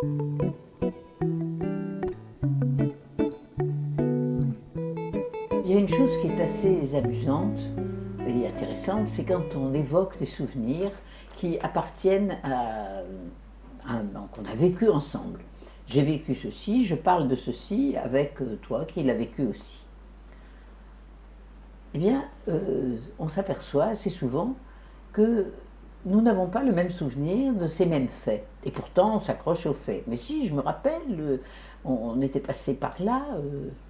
Il y a une chose qui est assez amusante et intéressante, c'est quand on évoque des souvenirs qui appartiennent à un moment qu'on a vécu ensemble. J'ai vécu ceci, je parle de ceci avec toi qui l'as vécu aussi. Eh bien, on s'aperçoit assez souvent que nous n'avons pas le même souvenir de ces mêmes faits. Et pourtant, on s'accroche aux faits. Mais si, je me rappelle, on était passé par là.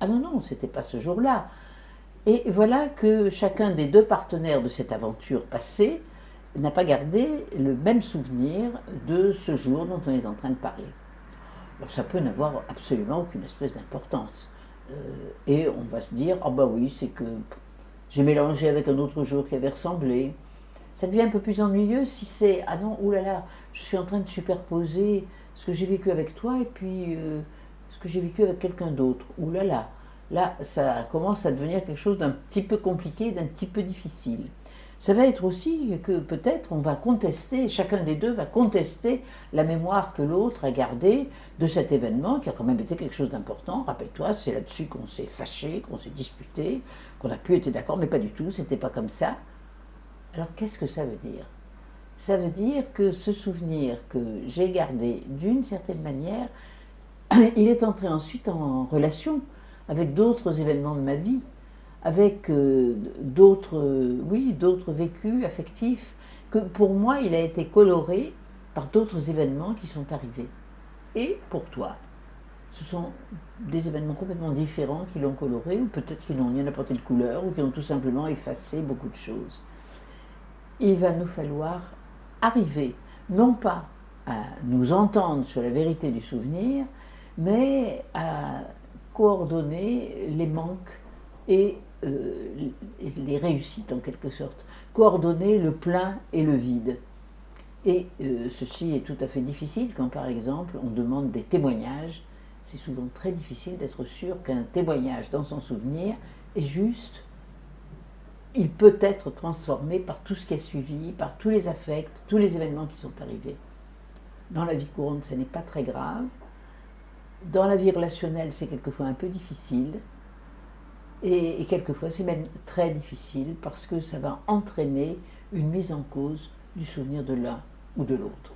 Ah non, non, c'était pas ce jour-là. Et voilà que chacun des deux partenaires de cette aventure passée n'a pas gardé le même souvenir de ce jour dont on est en train de parler. Alors ça peut n'avoir absolument aucune espèce d'importance. Et on va se dire, ah bah oui, c'est que j'ai mélangé avec un autre jour qui avait ressemblé. Ça devient un peu plus ennuyeux si c'est, ah non, oulala, je suis en train de superposer ce que j'ai vécu avec toi et puis ce que j'ai vécu avec quelqu'un d'autre. Oulala, là, ça commence à devenir quelque chose d'un petit peu compliqué, d'un petit peu difficile. Ça va être aussi que peut-être on va contester, chacun des deux va contester la mémoire que l'autre a gardée de cet événement qui a quand même été quelque chose d'important. Rappelle-toi, c'est là-dessus qu'on s'est fâché, qu'on s'est disputé, qu'on n'a plus été d'accord, mais pas du tout, c'était pas comme ça. Alors qu'est-ce que ça veut dire? Ça veut dire que ce souvenir que j'ai gardé d'une certaine manière, il est entré ensuite en relation avec d'autres événements de ma vie, avec d'autres vécus affectifs, que pour moi il a été coloré par d'autres événements qui sont arrivés. Et pour toi, ce sont des événements complètement différents qui l'ont coloré, ou peut-être qu'ils n'ont rien apporté de couleur, ou qui ont tout simplement effacé beaucoup de choses. Il va nous falloir arriver, non pas à nous entendre sur la vérité du souvenir, mais à coordonner les manques et les réussites en quelque sorte, coordonner le plein et le vide. Et ceci est tout à fait difficile quand par exemple on demande des témoignages. C'est souvent très difficile d'être sûr qu'un témoignage dans son souvenir est juste. Il peut être transformé par tout ce qui a suivi, par tous les affects, tous les événements qui sont arrivés. Dans la vie courante, ce n'est pas très grave. Dans la vie relationnelle, c'est quelquefois un peu difficile. Et quelquefois, c'est même très difficile parce que ça va entraîner une mise en cause du souvenir de l'un ou de l'autre.